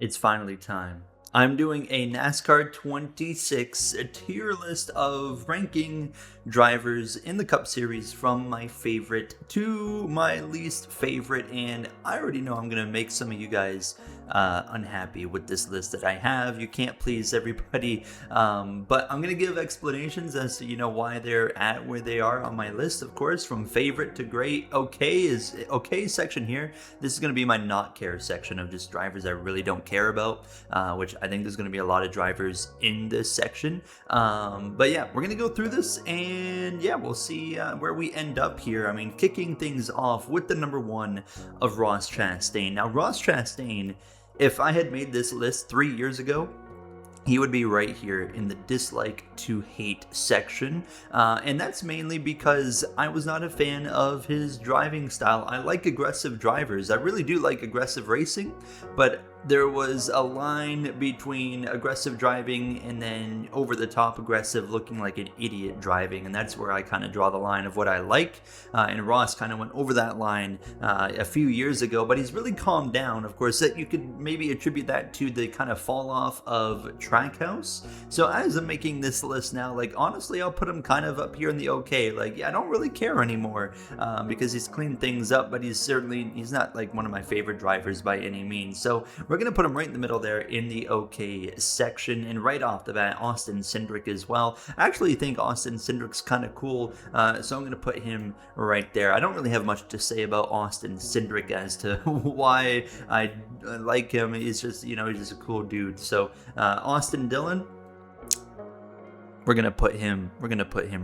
It's finally time. I'm doing a NASCAR 26 tier list of ranking drivers in the Cup Series from my favorite to my least favorite, and I already know I'm going to make some of you guys unhappy with this list that I have. You can't please everybody, but I'm going to give explanations as to why they're at where they are on my list. Of course, from favorite to great. Okay section here. This is going to be my not care section of just drivers I really don't care about, which I think there's going to be a lot of drivers in this section. But yeah, we're going to go through this, and yeah, we'll see where we end up here. I mean, kicking things off with the number one of Ross Chastain. Now, Ross Chastain, if I had made this list 3 years ago, he would be right here in the dislike to hate section, and that's mainly because I was not a fan of his driving style. I like aggressive drivers. I really do like aggressive racing, but there was a line between aggressive driving and then over-the-top aggressive looking like an idiot driving, and that's where I kind of draw the line of what I like, and Ross kind of went over that line a few years ago, but he's really calmed down. Of course, that you could maybe attribute that to the kind of fall off of Trackhouse. So as I'm making this list now, like, honestly, I'll put him kind of up here in the okay. Like, yeah, I don't really care anymore because he's cleaned things up, but he's not like one of my favorite drivers by any means. So we're going to put him right in the middle there in the okay section. And right off the bat, Austin Cindric as well. I actually think Austin Cindric's kind of cool, so I'm going to put him right there. I don't really have much to say about Austin Cindric as to why I like him. He's just, he's just a cool dude. So Austin Dillon, we're gonna put him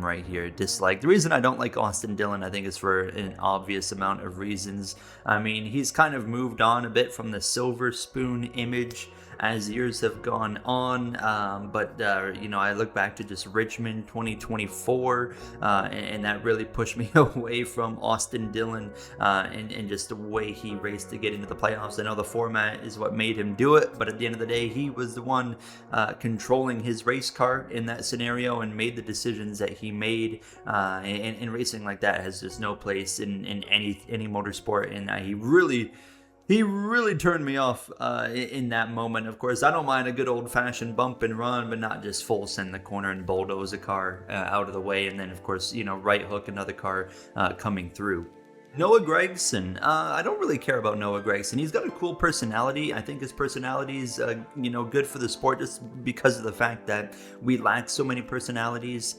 right here. Dislike. The reason I don't like Austin Dillon, I think, is for an obvious amount of reasons. I mean, he's kind of moved on a bit from the silver spoon image as years have gone on, but I look back to just Richmond 2024, and that really pushed me away from Austin Dillon and just the way he raced to get into the playoffs. I know the format is what made him do it, but at the end of the day, he was the one controlling his race car in that scenario and made the decisions that he made, and racing like that has just no place in any motorsport, and he really turned me off in that moment. Of course, I don't mind a good old-fashioned bump and run, but not just full send the corner and bulldoze a car out of the way, and then, of course, right hook another car coming through. Noah Gragson. I don't really care about Noah Gragson. He's got a cool personality. I think his personality is, good for the sport just because of the fact that we lack so many personalities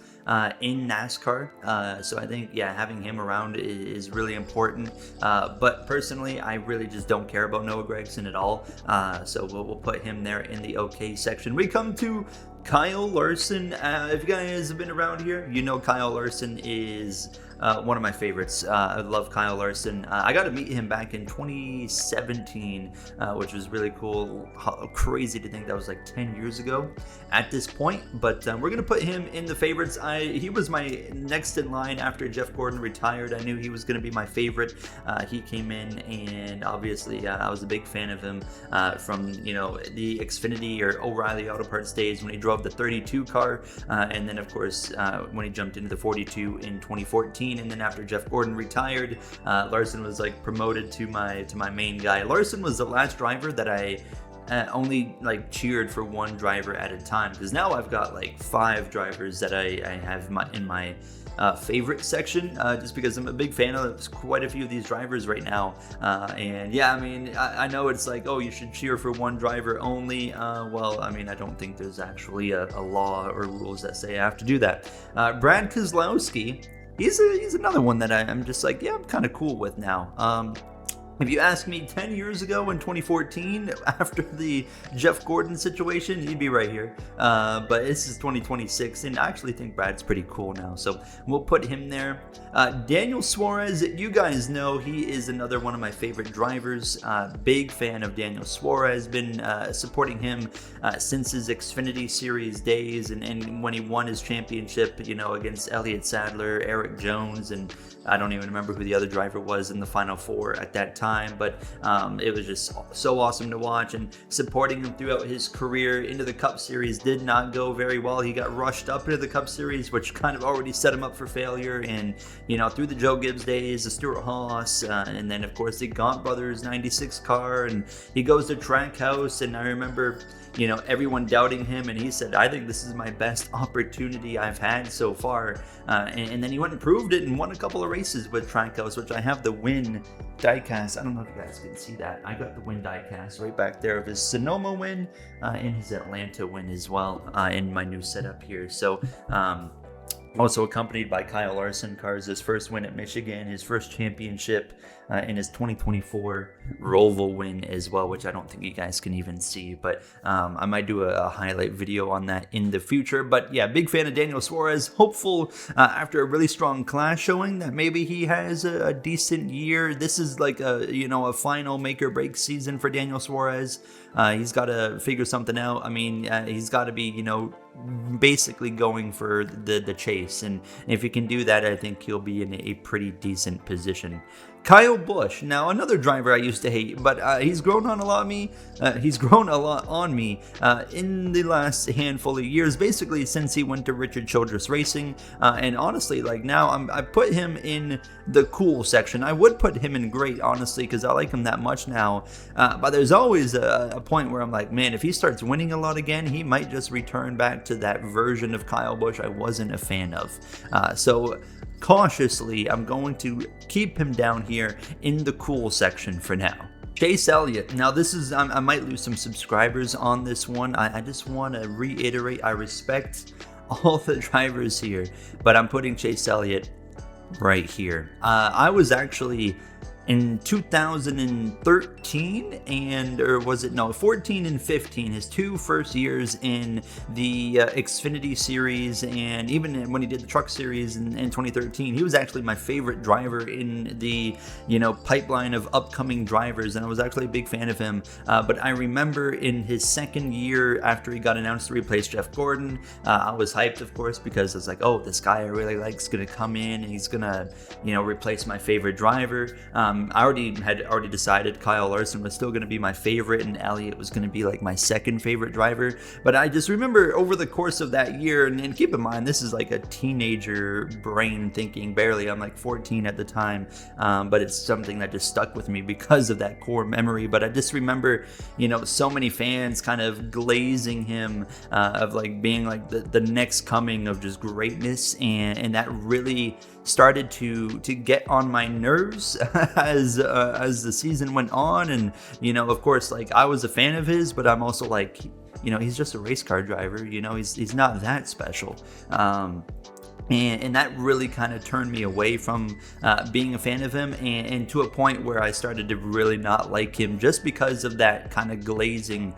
in NASCAR. So I think, having him around is really important. But personally, I really just don't care about Noah Gragson at all. So we'll put him there in the okay section. We come to Kyle Larson. If you guys have been around here, Kyle Larson is one of my favorites. I love Kyle Larson. I got to meet him back in 2017, which was really cool. Crazy to think that was like 10 years ago at this point, but we're going to put him in the favorites. He was my next in line after Jeff Gordon retired. I knew he was going to be my favorite. He came in, and obviously I was a big fan of him from the Xfinity or O'Reilly Auto Parts days when he drove the 32 car, and then of course when he jumped into the 42 in 2014, and then after Jeff Gordon retired, Larson was like promoted to my main guy. Larson was the last driver that I only cheered for one driver at a time, because now I've got like 5 drivers that I have in my favorite section, just because I'm a big fan of quite a few of these drivers right now. And yeah, I mean, I know it's like, oh, you should cheer for one driver only. Well, I mean, I don't think there's actually a law or rules that say I have to do that. Brad Keselowski, he's another one that I'm just like, yeah, I'm kind of cool with now. If you asked me 10 years ago in 2014, after the Jeff Gordon situation, he'd be right here. But this is 2026, and I actually think Brad's pretty cool now, so we'll put him there. Daniel Suarez, you guys know he is another one of my favorite drivers. Big fan of Daniel Suarez. Been supporting him since his Xfinity Series days, and when he won his championship, against Elliott Sadler, Eric Jones, and I don't even remember who the other driver was in the Final Four at that time. time, but it was just so awesome to watch, and supporting him throughout his career into the Cup Series did not go very well. He got rushed up into the Cup Series, which kind of already set him up for failure, and through the Joe Gibbs days, the Stewart Haas, and then of course the Gaunt Brothers 96 car, and he goes to Trackhouse, and I remember everyone doubting him, and he said, I think this is my best opportunity I've had so far, and then he went and proved it and won a couple of races with Trackhouse, which I have the win diecast. I don't know if you guys can see that. I got the win diecast right back there of his Sonoma win and his Atlanta win as well in my new setup here. So also accompanied by Kyle Larson cars, his first win at Michigan, his first championship in his 2024 Roval win as well, which I don't think you guys can even see, but I might do a highlight video on that in the future. But yeah, big fan of Daniel Suarez. Hopeful after a really strong class showing that maybe he has a decent year. This is like a final make or break season for Daniel Suarez. He's got to figure something out. I mean, he's got to be basically going for the chase, and if he can do that, I think he'll be in a pretty decent position. Kyle Busch, now another driver I used to hate, but he's grown on a lot on me. In the last handful of years, basically since he went to Richard Childress Racing, and honestly, like now I put him in the cool section. I would put him in great, honestly, because I like him that much now. But there's always a point where I'm like, man, if he starts winning a lot again, he might just return back to that version of Kyle Busch I wasn't a fan of. So cautiously, I'm going to keep him down here in the cool section for now. Chase Elliott. Now this is, I might lose some subscribers on this one. I just want to reiterate, I respect all the drivers here, but I'm putting Chase Elliott right here. I was actually in 2013 or was it 14 and 15, his two first years in the Xfinity series, and even when he did the Truck Series in 2013, he was actually my favorite driver in the pipeline of upcoming drivers, and I was actually a big fan of him. But I remember in his second year after he got announced to replace Jeff Gordon, I was hyped, of course, because I was like, oh, this guy I really like is gonna come in and he's gonna replace my favorite driver. I had already decided Kyle Larson was still going to be my favorite, and Elliott was going to be like my second favorite driver. But I just remember over the course of that year, and keep in mind, this is like a teenager brain thinking, barely. I'm like 14 at the time, but it's something that just stuck with me because of that core memory. But I just remember, so many fans kind of glazing him of like being like the next coming of just greatness, and that really started to get on my nerves as the season went on. And of course, like, I was a fan of his, but I'm also like, he's just a race car driver, he's not that special. And that really kind of turned me away from being a fan of him, and to a point where I started to really not like him just because of that kind of glazing,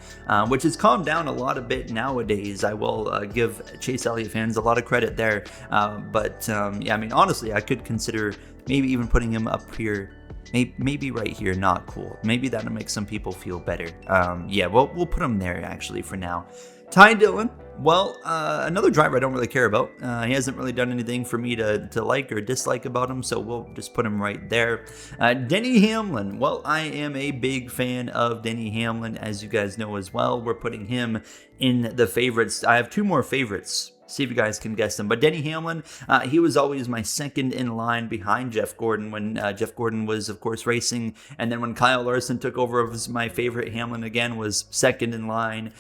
which has calmed down a lot a bit nowadays. I will give Chase Elliott fans a lot of credit there. But yeah, I mean, honestly, I could consider maybe even putting him up here. Maybe right here, not cool. Maybe that'll make some people feel better. Yeah, we'll put him there actually for now. Ty Dillon. Well, another driver I don't really care about. He hasn't really done anything for me to like or dislike about him, so we'll just put him right there. Denny Hamlin. Well, I am a big fan of Denny Hamlin, as you guys know as well. We're putting him in the favorites. I have two more favorites. See if you guys can guess them. But Denny Hamlin, he was always my second in line behind Jeff Gordon when Jeff Gordon was, of course, racing. And then when Kyle Larson took over, was my favorite. Hamlin, again, was second in line.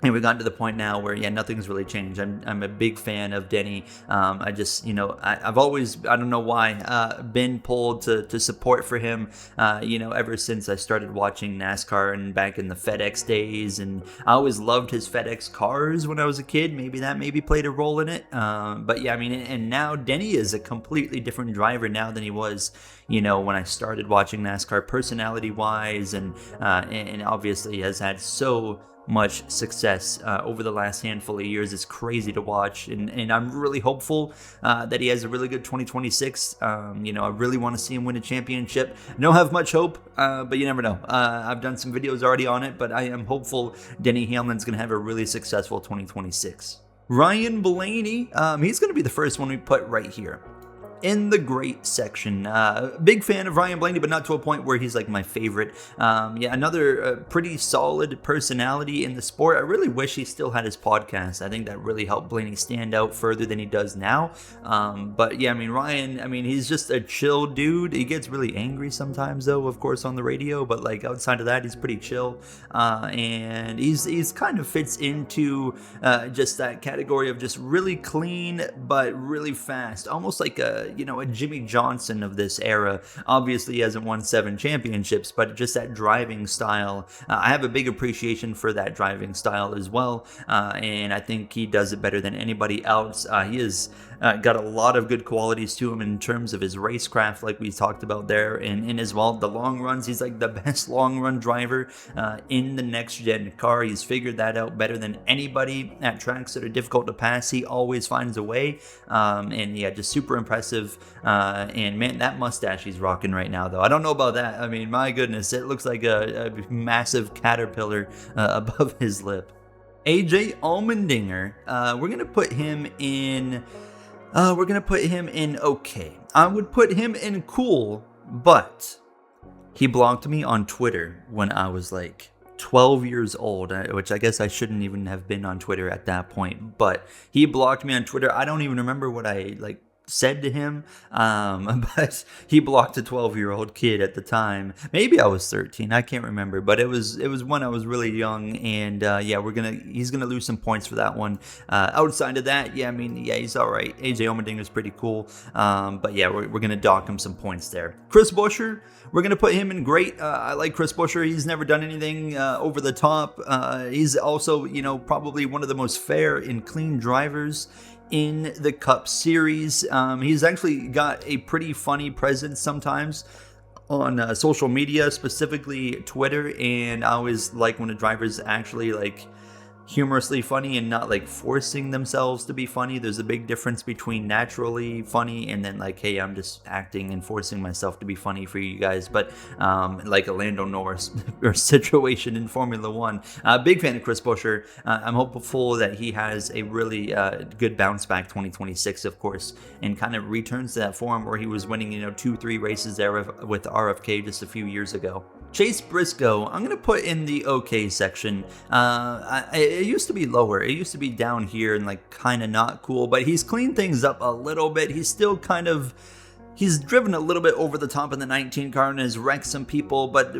And we've gotten to the point now where, yeah, nothing's really changed. I'm a big fan of Denny. I just, I've always, I don't know why, been pulled to support for him, ever since I started watching NASCAR and back in the FedEx days. And I always loved his FedEx cars when I was a kid. Maybe that played a role in it. But yeah, I mean, and now Denny is a completely different driver now than he was, when I started watching NASCAR, personality-wise, and obviously has had so much success over the last handful of years. It's crazy to watch, and I'm really hopeful that he has a really good 2026. I really want to see him win a championship. Don't have much hope, but you never know. I've done some videos already on it, but I am hopeful Denny Hamlin's going to have a really successful 2026. Ryan Blaney, he's going to be the first one we put right here. in the great section. Big fan of Ryan Blaney, but not to a point where he's like my favorite. Another pretty solid personality in the sport. I really wish he still had his podcast. I think that really helped Blaney stand out further than he does now. But yeah, I mean, Ryan, I mean, he's just a chill dude. He gets really angry sometimes, though, of course, on the radio. But like outside of that, he's pretty chill. And he's kind of fits into just that category of just really clean, but really fast. Almost like a Jimmy Johnson of this era. Obviously, he hasn't won 7 championships, but just that driving style. I have a big appreciation for that driving style as well, and I think he does it better than anybody else. He has got a lot of good qualities to him in terms of his racecraft, like we talked about there, and as well the long runs. He's like the best long run driver in the next gen car. He's figured that out better than anybody at tracks that are difficult to pass. He always finds a way, and yeah, just super impressive. And man, that mustache he's rocking right now, though, I don't know about that. I mean, my goodness, it looks like a massive caterpillar above his lip. AJ Allmendinger, we're gonna put him in. Okay. I would put him in cool, but he blocked me on Twitter when I was like 12 years old, which I guess I shouldn't even have been on Twitter at that point, but he blocked me on Twitter. I don't even remember what I said to him, but he blocked a 12-year-old kid at the time. Maybe I was 13, I can't remember, but it was when I was really young, and yeah, he's gonna lose some points for that one. Outside of that, yeah, I mean, yeah, he's all right. AJ Allmendinger is pretty cool, but yeah, we're gonna dock him some points there. Chris Buescher, we're going to put him in great. I like Chris Buescher. He's never done anything over the top. He's also, probably one of the most fair and clean drivers in the Cup Series. He's actually got a pretty funny presence sometimes on social media, specifically Twitter, and I always like when a driver's actually humorously funny and not forcing themselves to be funny. There's a big difference between naturally funny and then hey, I'm just acting and forcing myself to be funny for you guys. But like a Lando Norris or situation in Formula One. Big fan of Chris Buescher. I'm hopeful that he has a really good bounce back 2026, of course, and kind of returns to that form where he was winning 2-3 races there with RFK just a few years ago. Chase Briscoe, I'm going to put in the okay section. It used to be lower. It used to be down here and kind of not cool, but he's cleaned things up a little bit. He's still he's driven a little bit over the top in the 19 car and has wrecked some people, but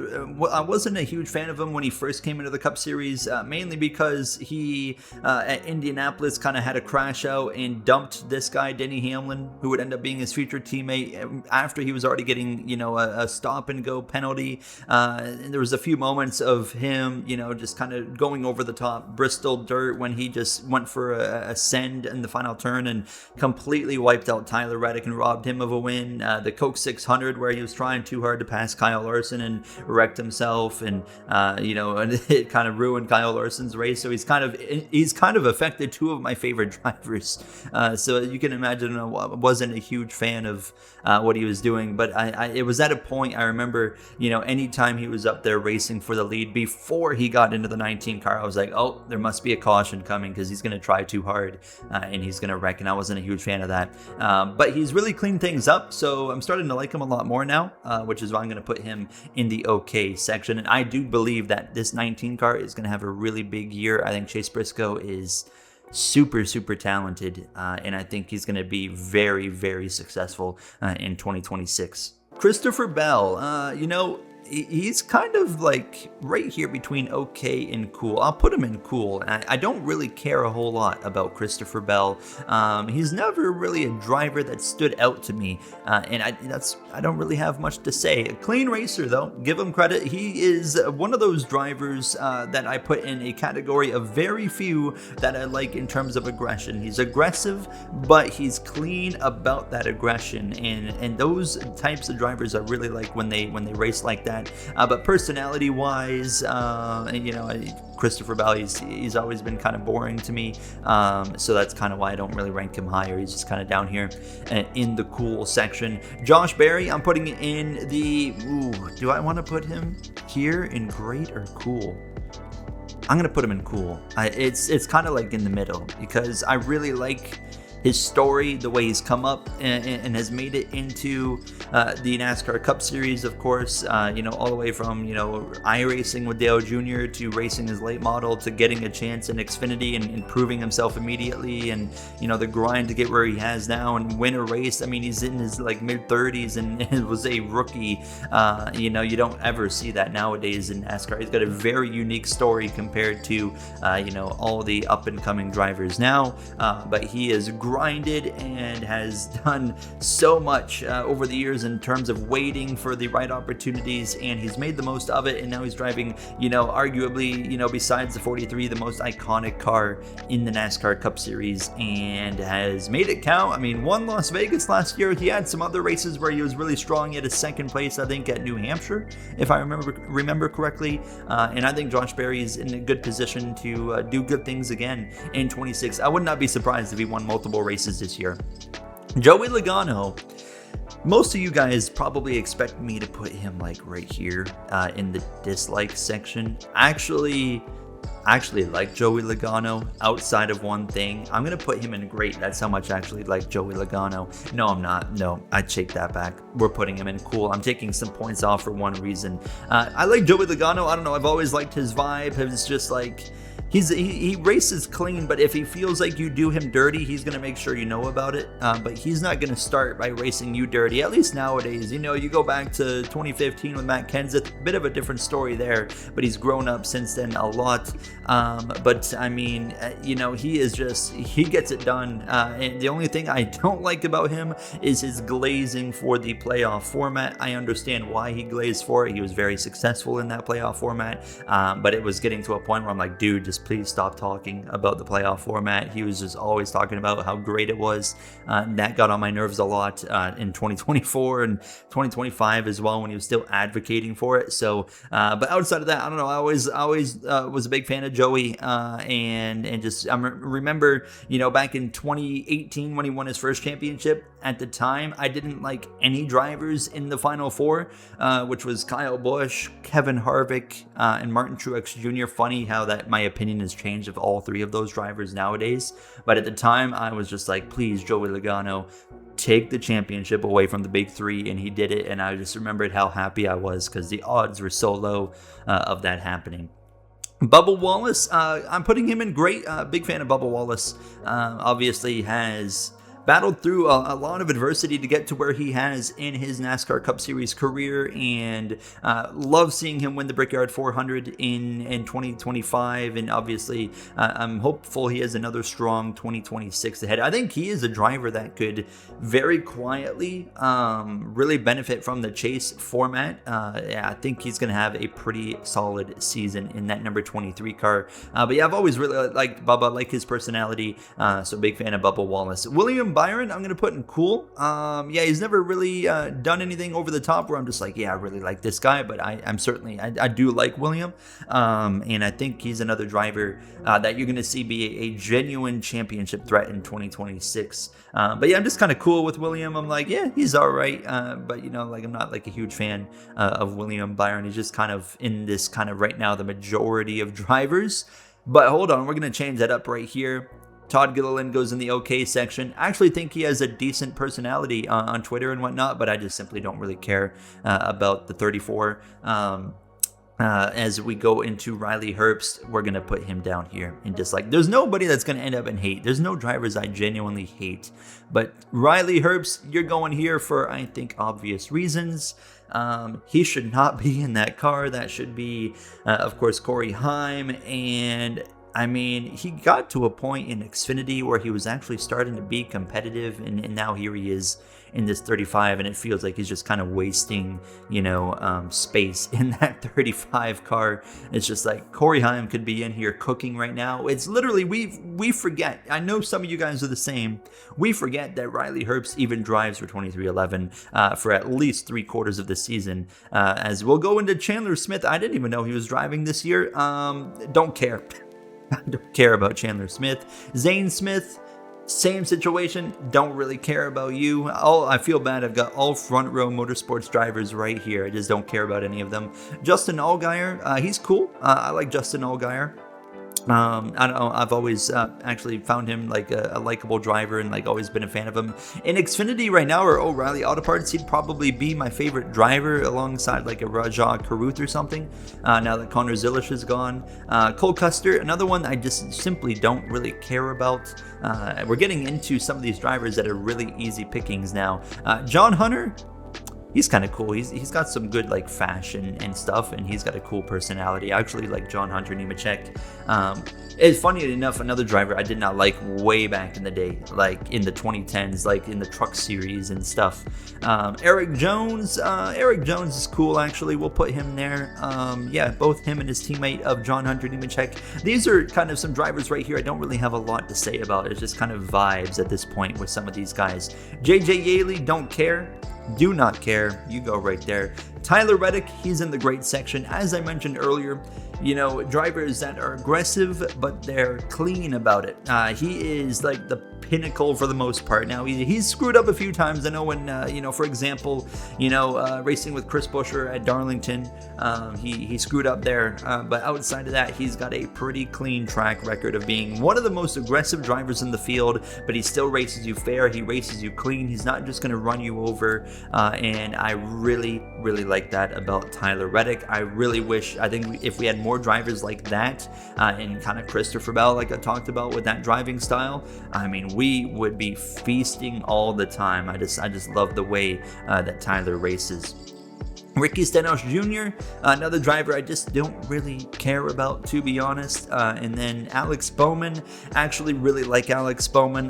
I wasn't a huge fan of him when he first came into the Cup Series, mainly because he, at Indianapolis, kind of had a crash out and dumped this guy, Denny Hamlin, who would end up being his future teammate after he was already getting, a stop-and-go penalty. And there was a few moments of him, just kind of going over the top Bristol dirt when he just went for a send in the final turn and completely wiped out Tyler Reddick and robbed him of a win. The Coke 600 where he was trying too hard to pass Kyle Larson and wrecked himself, and and it kind of ruined Kyle Larson's race. So he's kind of affected 2 of my favorite drivers. So you can imagine I wasn't a huge fan of what he was doing, but it was at a point I remember, anytime he was up there racing for the lead before he got into the 19 car, I was like, oh, there must be a caution coming because he's going to try too hard and he's going to wreck, and I wasn't a huge fan of that. But he's really cleaned things up. So I'm starting to like him a lot more now, which is why I'm going to put him in the okay section. And I do believe that this 19 car is going to have a really big year. I think Chase Briscoe is super, super talented, and I think he's going to be very, very successful in 2026. Christopher Bell, he's kind of right here between okay and cool. I'll put him in cool. I don't really care a whole lot about Christopher Bell. He's never really a driver that stood out to me, and I don't really have much to say. A clean racer, though, give him credit. He is one of those drivers that I put in a category of very few that I like in terms of aggression. He's aggressive, but he's clean about that aggression, and those types of drivers I really like when they race like that. But personality-wise, Christopher Bell, he's always been kind of boring to me, so that's kind of why I don't really rank him higher. He's just kind of down here in the cool section. Josh Berry, I'm putting in the... do I want to put him here in great or cool? I'm going to put him in cool. It's kind of in the middle, because I really like his story, the way he's come up and has made it into the NASCAR Cup Series, of course, all the way from, iRacing with Dale Jr. to racing his late model to getting a chance in Xfinity and proving himself immediately, and, the grind to get where he has now and win a race. I mean, he's in his mid-30s and was a rookie. You don't ever see that nowadays in NASCAR. He's got a very unique story compared to, all the up-and-coming drivers now, but he is grinded and has done so much over the years in terms of waiting for the right opportunities, and he's made the most of it, and now he's driving, arguably, besides the 43, the most iconic car in the NASCAR Cup Series, and has made it count. I mean, won Las Vegas last year. He had some other races where he was really strong. He had a second place, I think, at New Hampshire, if I remember correctly, and I think Josh Berry is in a good position to do good things again in 26. I would not be surprised if he won multiple races this year. Joey Logano, most of you guys probably expect me to put him right here in the dislike section. I actually like Joey Logano outside of one thing. I'm going to put him in great. That's how much I actually like Joey Logano. No, I'm not. No, I take that back. We're putting him in cool. I'm taking some points off for one reason. I like Joey Logano. I don't know. I've always liked his vibe. It's just he races clean, but if he feels like you do him dirty, he's going to make sure you know about it. But he's not going to start by racing you dirty, at least nowadays. You go back to 2015 with Matt Kenseth, a bit of a different story there, but he's grown up since then a lot. But I mean, he gets it done. And the only thing I don't like about him is his glazing for the playoff format. I understand why he glazed for it. He was very successful in that playoff format. But it was getting to a point where I'm like, dude, just please stop talking about the playoff format. He was just always talking about how great it was. That got on my nerves a lot in 2024 and 2025 as well, when he was still advocating for it. So, but outside of that, I don't know. I always was a big fan of Joey, and just I remember, back in 2018 when he won his first championship. At the time, I didn't like any drivers in the Final Four, which was Kyle Busch, Kevin Harvick, and Martin Truex Jr. Funny how that my opinion has changed of all three of those drivers nowadays. But at the time, I was just like, please, Joey Logano, take the championship away from the big three, and he did it. And I just remembered how happy I was because the odds were so low of that happening. Bubba Wallace, I'm putting him in great. Big fan of Bubba Wallace. Obviously has battled through a lot of adversity to get to where he has in his NASCAR Cup Series career, and love seeing him win the Brickyard 400 in 2025. And obviously, I'm hopeful he has another strong 2026 ahead. I think he is a driver that could very quietly really benefit from the chase format. I think he's going to have a pretty solid season in that number 23 car. But yeah, I've always really liked Bubba, like his personality. So big fan of Bubba Wallace. William Byron, I'm going to put in cool. Yeah, he's never really done anything over the top where I'm just like, yeah, I really like this guy, but I'm certainly, I do like William. And I think he's another driver that you're going to see be a genuine championship threat in 2026. But yeah, I'm just kind of cool with William. I'm like, yeah, he's all right. But I'm not like a huge fan of William Byron. He's just kind of in this kind of right now, the majority of drivers. But hold on, we're going to change that up right here. Todd Gilliland goes in the OK section. I actually think he has a decent personality on Twitter and whatnot, but I just simply don't really care about the 34. As we go into Riley Herbst, we're going to put him down here in dislike. There's nobody that's going to end up in hate. There's no drivers I genuinely hate. But Riley Herbst, you're going here for, I think, obvious reasons. He should not be in that car. That should be, of course, Corey Heim. And I mean, he got to a point in Xfinity where he was actually starting to be competitive, and now here he is in this 35, and it feels like he's just kind of wasting, space in that 35 car. It's just like Corey Heim could be in here cooking right now. It's literally, we forget. I know some of you guys are the same. We forget that Riley Herbst even drives for 2311 for at least 3/4 of the season. As we'll go into Chandler Smith. I didn't even know he was driving this year. Don't care. I don't care about Chandler Smith. Zane Smith, same situation. Don't really care about you. I feel bad. I've got all front row motorsports drivers right here. I just don't care about any of them. Justin Allgaier, he's cool. I like Justin Allgaier. I don't know. I've always actually found him like a likable driver and like always been a fan of him. In Xfinity right now or O'Reilly Auto Parts, he'd probably be my favorite driver alongside like a Rajah Caruth or something. Now that Connor Zilish is gone, Cole Custer, another one I just simply don't really care about. We're getting into some of these drivers that are really easy pickings now. John Hunter. He's kind of cool. He's got some good like fashion and stuff, and he's got a cool personality. I actually like John Hunter Nemechek. It's funny enough, another driver I did not like way back in the day, like in the 2010s, like in the truck series and stuff. Eric Jones. Eric Jones is cool actually. We'll put him there. Yeah, both him and his teammate of John Hunter Nemechek. These are kind of some drivers right here I don't really have a lot to say about. It's just kind of vibes at this point with some of these guys. JJ Yaley, don't care. Do not care. You go right there. Tyler Reddick, he's in the great section. As I mentioned earlier, you know, drivers that are aggressive, but they're clean about it. He is like the pinnacle for the most part. Now, he's screwed up a few times. I know when, you know, for example, you know, racing with Chris Buescher at Darlington, he screwed up there. But outside of that, he's got a pretty clean track record of being one of the most aggressive drivers in the field, but he still races you fair. He races you clean. He's not just going to run you over. And I really, really like that about Tyler Reddick. I really wish, I think if we had more drivers like that, and kind of Christopher Bell, like I talked about with that driving style, I mean, we would be feasting all the time. I just love the way that Tyler races. Ricky Stenhouse Jr., another driver I just don't really care about, to be honest. And then Alex Bowman, actually really like Alex Bowman.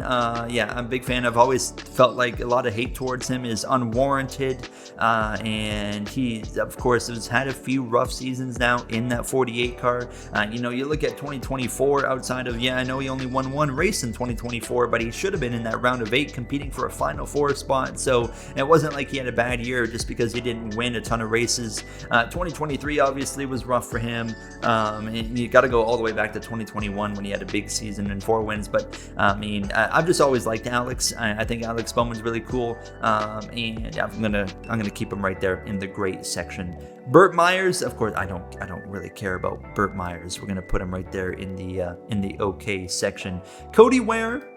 Yeah, I'm a big fan. I've always felt like a lot of hate towards him is unwarranted. And he, of course, has had a few rough seasons now in that 48 car. You know, you look at 2024 outside of, yeah, I know he only won one race in 2024, but he should have been in that round of 8 competing for a Final Four spot. So it wasn't like he had a bad year just because he didn't win a ton of races. 2023 obviously was rough for him, and you got to go all the way back to 2021 when he had a big season and 4 wins. But I mean, I've just always liked Alex. I think Alex Bowman's really cool, and I'm gonna keep him right there in the great section. Burt Myers, of course, I don't really care about Burt Myers. We're gonna put him right there in the okay section. Cody Ware.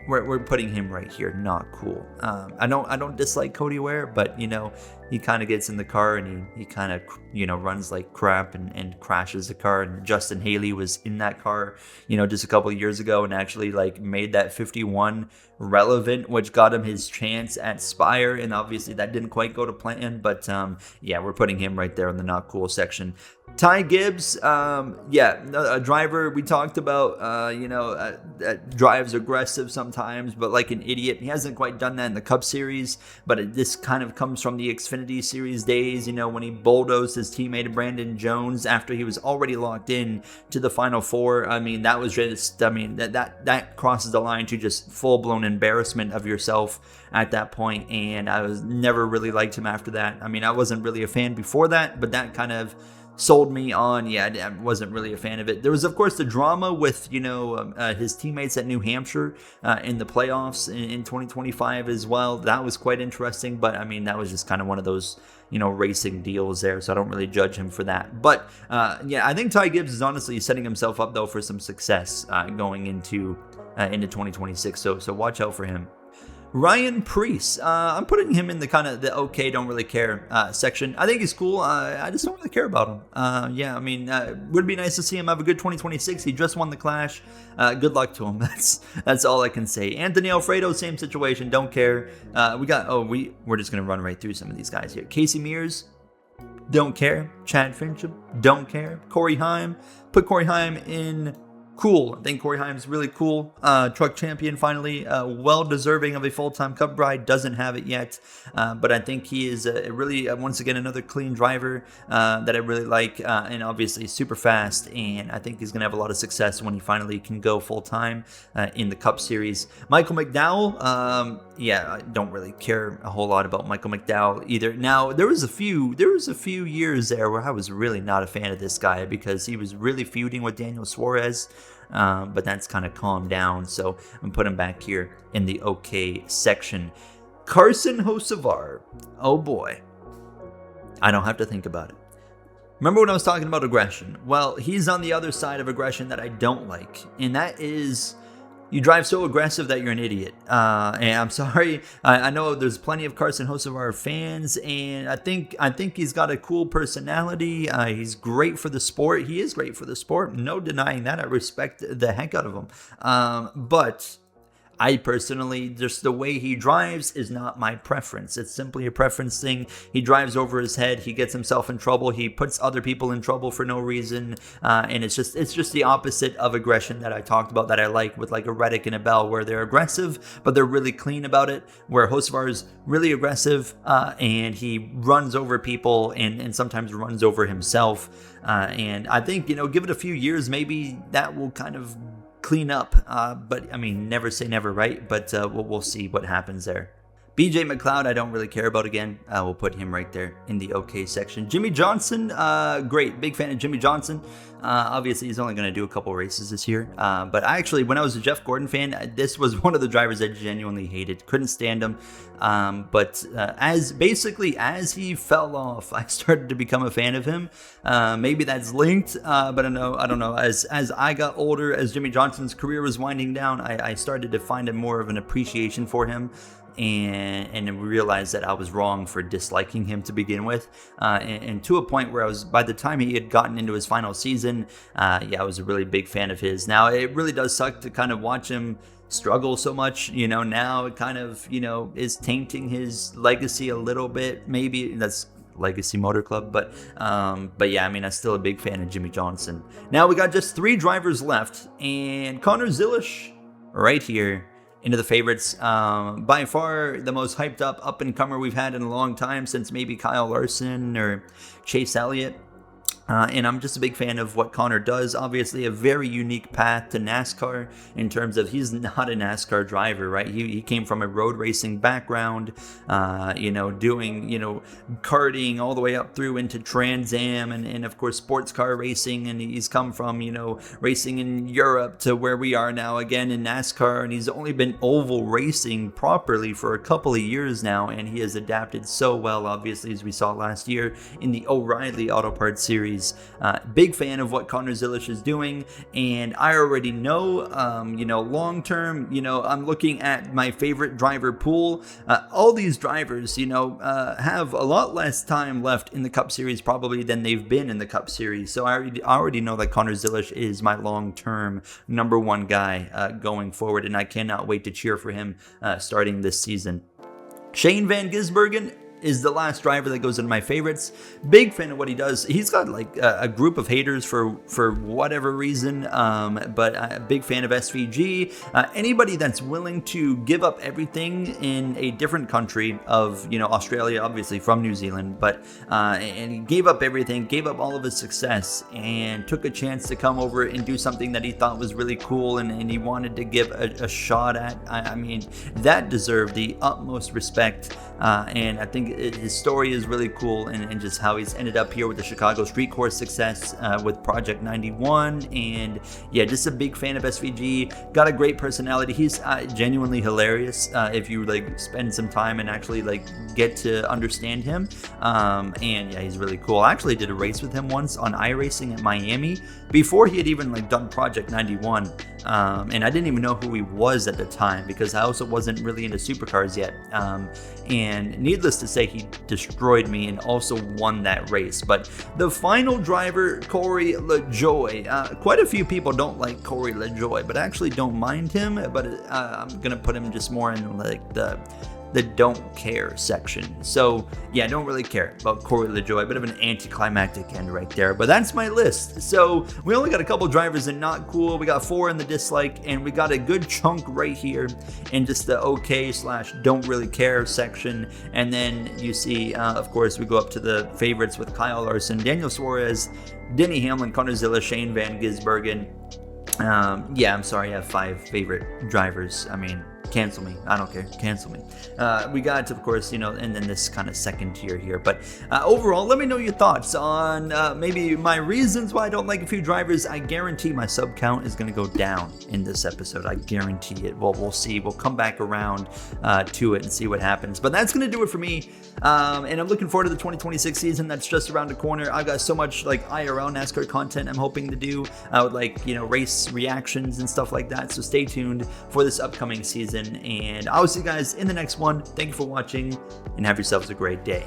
We're putting him right here. Not cool. I don't dislike Cody Ware, but you know, he kind of gets in the car and he kind of, you know, runs like crap and crashes the car. And Justin Haley was in that car, you know, just a couple of years ago and actually like made that 51 relevant, which got him his chance at Spire. And obviously that didn't quite go to plan, but yeah, we're putting him right there in the not cool section. Ty Gibbs, yeah, a driver we talked about, you know, drives aggressive sometimes, but like an idiot. He hasn't quite done that in the Cup Series, but this kind of comes from the Xfinity Series days, you know, when he bulldozed his teammate Brandon Jones after he was already locked in to the Final Four. I mean, that was just, I mean, that crosses the line to just full-blown embarrassment of yourself at that point, and I was never really liked him after that. I mean, I wasn't really a fan before that, but that kind of sold me on. Yeah, I wasn't really a fan of it. There was, of course, the drama with, you know, his teammates at New Hampshire in the playoffs in 2025 as well. That was quite interesting, but I mean, that was just kind of one of those, you know, racing deals there, so I don't really judge him for that. But yeah, I think Ty Gibbs is honestly setting himself up though for some success going into 2026. So watch out for him. Ryan Preece, I'm putting him in the kind of the okay, don't really care section. I think he's cool. I just don't really care about him. Yeah, I mean, would be nice to see him have a good 2026. He just won the Clash. Good luck to him. That's all I can say. Anthony Alfredo, same situation. Don't care. We're just gonna run right through some of these guys here. Casey Mears, don't care. Chad Fincham, don't care. Corey Heim, put Corey Heim in. Cool. I think Corey Haim's really cool. Truck champion finally. Well deserving of a full-time Cup ride. Doesn't have it yet. But I think he is really, once again, another clean driver that I really like. And obviously super fast. And I think he's going to have a lot of success when he finally can go full-time in the Cup Series. Michael McDowell. Yeah, I don't really care a whole lot about Michael McDowell either. Now, there was a few years there where I was really not a fan of this guy because he was really feuding with Daniel Suarez. But that's kind of calmed down, so I'm going to put him back here in the okay section. Carson Hosvar. Oh boy. I don't have to think about it. Remember when I was talking about aggression? Well, he's on the other side of aggression that I don't like, and that is you drive so aggressive that you're an idiot. And I'm sorry. I know there's plenty of Carson Hosvar fans, and I think he's got a cool personality. He's great for the sport. He is great for the sport. No denying that. I respect the heck out of him. But I personally, just the way he drives is not my preference. It's simply a preference thing. He drives over his head. He gets himself in trouble. He puts other people in trouble for no reason. And it's just the opposite of aggression that I talked about that I like with like a Reddick and a Bell, where they're aggressive, but they're really clean about it. Where Hosvar is really aggressive and he runs over people and sometimes runs over himself. And I think, give it a few years, maybe that will kind of clean up, but I mean, never say never, right? But we'll see what happens there. BJ McLeod, I don't really care about again. We'll put him right there in the okay section. Jimmy Johnson, great. Big fan of Jimmy Johnson. Obviously, he's only going to do a couple races this year. But when I was a Jeff Gordon fan, this was one of the drivers I genuinely hated. Couldn't stand him. But as he fell off, I started to become a fan of him. Maybe that's linked, but I don't know. As I got older, as Jimmy Johnson's career was winding down, I started to find more of an appreciation for him. And realized that I was wrong for disliking him to begin with, and to a point where by the time he had gotten into his final season, I was a really big fan of his. Now, it really does suck to kind of watch him struggle so much, now it kind of, is tainting his legacy a little bit. Maybe that's Legacy Motor Club, but yeah, I mean, I'm still a big fan of Jimmy Johnson. Now we got just 3 drivers left, and Connor Zilisch right here into the favorites. By far the most hyped up and comer we've had in a long time, since maybe Kyle Larson or Chase Elliott. And I'm just a big fan of what Connor does. Obviously, a very unique path to NASCAR in terms of he's not a NASCAR driver, right? He came from a road racing background, doing, karting all the way up through into Trans Am and of course, sports car racing. And he's come from, racing in Europe to where we are now again in NASCAR. And he's only been oval racing properly for a couple of years now. And he has adapted so well, obviously, as we saw last year in the O'Reilly Auto Parts Series. Big fan of what Connor Zilisch is doing, and I already know, long term, I'm looking at my favorite driver pool. All these drivers, have a lot less time left in the Cup Series probably than they've been in the Cup Series. So I already know that Connor Zilisch is my long-term number one guy going forward, and I cannot wait to cheer for him starting this season. Shane Van Gisbergen is the last driver that goes into my favorites. Big fan of what he does. He's got like a group of haters for whatever reason, but a big fan of SVG. Anybody that's willing to give up everything in a different country of, Australia, obviously from New Zealand, but and he gave up everything, gave up all of his success, and took a chance to come over and do something that he thought was really cool and he wanted to give a shot at. I mean, that deserved the utmost respect, and I think his story is really cool, and just how he's ended up here with the Chicago Street Course success with Project 91. And yeah, just a big fan of SVG. Got a great personality. He's genuinely hilarious if you spend some time and actually get to understand him. And yeah, he's really cool. I actually did a race with him once on iRacing at Miami before he had even done Project 91. And I didn't even know who he was at the time, because I also wasn't really into supercars yet. And needless to say, he destroyed me and also won that race. But the final driver, Corey LaJoie. Quite a few people don't like Corey LaJoie, but I actually don't mind him. But I'm going to put him just more in the don't care section. So yeah, I don't really care about Corey LaJoie. A bit of an anticlimactic end right there, but that's my list. So we only got a couple drivers in not cool. We got 4 in the dislike, and we got a good chunk right here in just the okay/don't really care section. And then you see, of course, we go up to the favorites with Kyle Larson, Daniel Suarez, Denny Hamlin, Connor Zilisch, Shane Van Gisbergen. Yeah, I'm sorry, I have 5 favorite drivers. I mean, cancel me. I don't care. Cancel me. We got, of course, and then this kind of second tier here. But overall, let me know your thoughts on maybe my reasons why I don't like a few drivers. I guarantee my sub count is going to go down in this episode. I guarantee it. Well, we'll see. We'll come back around to it and see what happens. But that's going to do it for me. And I'm looking forward to the 2026 season that's just around the corner. I've got so much like IRL NASCAR content I'm hoping to do with race reactions and stuff like that. So stay tuned for this upcoming season. And I'll see you guys in the next one. Thank you for watching and have yourselves a great day.